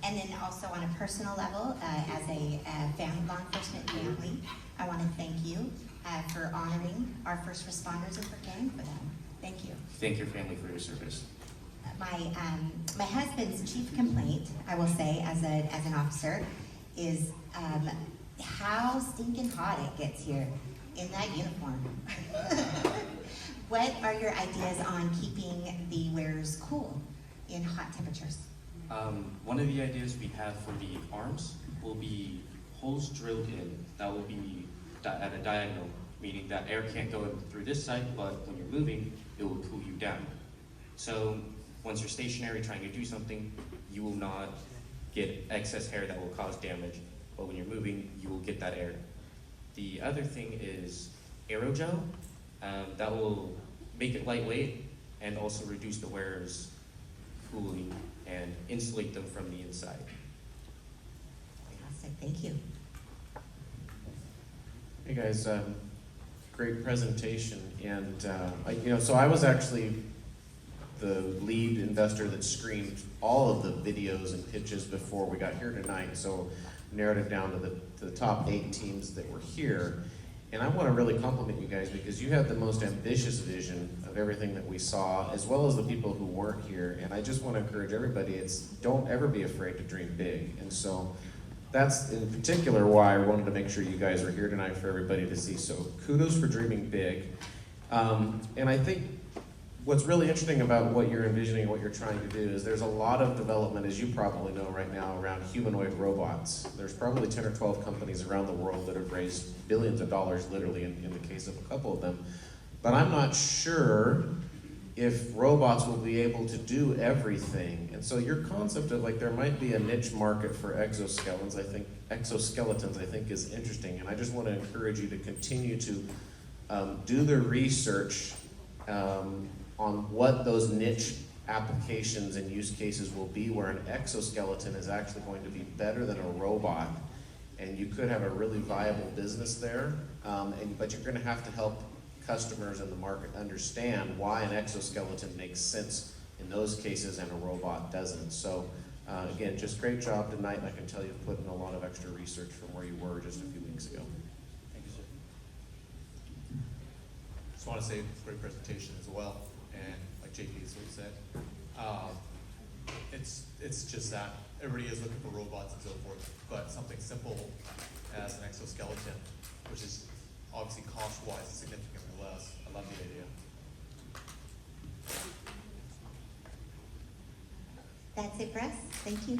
And then also on a personal level, as a law enforcement family, I want to thank you for honoring our first responders and for caring for them. Thank you. Thank your family for your service. My husband's chief complaint, I will say, as an officer, is how stinking hot it gets here in that uniform. What are your ideas on keeping the wearers cool in hot temperatures? One of the ideas we have for the arms will be holes drilled in that will be at a diagonal, meaning that air can't go in through this side, but when you're moving, it will cool you down. So once you're stationary trying to do something, you will not get excess hair that will cause damage, but when you're moving, you will get that air. The other thing is aerogel. That will make it lightweight and also reduce the wearer's cooling and insulate them from the inside. Fantastic, thank you. Hey guys, great presentation, and so I was actually the lead investor that screened all of the videos and pitches before we got here tonight, so narrowed it down to the top 8 teams that were here. And I want to really compliment you guys because you had the most ambitious vision of everything that we saw, as well as the people who weren't here. And I just want to encourage everybody, don't ever be afraid to dream big. And so that's in particular why I wanted to make sure you guys are here tonight for everybody to see. So kudos for dreaming big. And I think what's really interesting about what you're envisioning, what you're trying to do, is there's a lot of development, as you probably know right now, around humanoid robots. There's probably 10 or 12 companies around the world that have raised billions of dollars, literally, in the case of a couple of them. But I'm not sure if robots will be able to do everything. And so your concept of there might be a niche market for exoskeletons, I think is interesting. And I just want to encourage you to continue to do the research on what those niche applications and use cases will be, where an exoskeleton is actually going to be better than a robot, and you could have a really viable business there, but you're going to have to help customers in the market understand why an exoskeleton makes sense in those cases and a robot doesn't. So again, just great job tonight, and I can tell you've put in a lot of extra research from where you were just a few weeks ago. Thank you, sir. Just want to say great presentation as well. And like JP has already said, it's just that everybody is looking for robots and so forth, but something simple as an exoskeleton, which is obviously cost-wise significantly less. I love the idea. That's it for us. Thank you.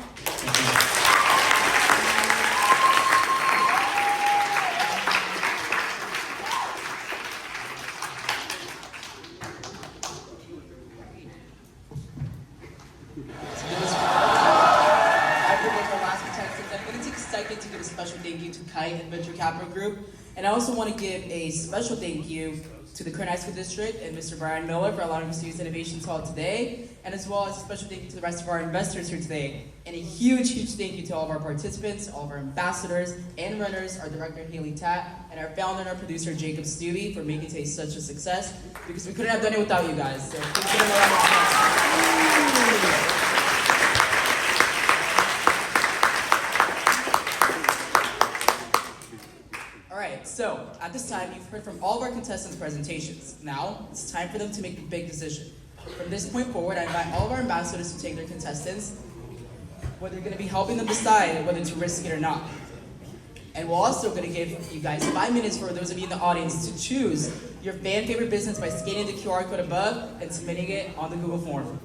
And Venture Capital Group. And I also want to give a special thank you to the Kern High School District and Mr. Brian Miller for allowing us to use Innovations Hall today, and as well as a special thank you to the rest of our investors here today. And a huge, huge thank you to all of our participants, all of our ambassadors and runners, our director Haley Tatt, and our founder and our producer Jacob Stubbe for making today such a success, because we couldn't have done it without you guys. So please give them a round of applause. So, at this time, you've heard from all of our contestants' presentations. Now, it's time for them to make the big decision. From this point forward, I invite all of our ambassadors to take their contestants, whether you're going to be helping them decide whether to risk it or not. And we're also going to give you guys 5 minutes for those of you in the audience to choose your fan favorite business by scanning the QR code above and submitting it on the Google form.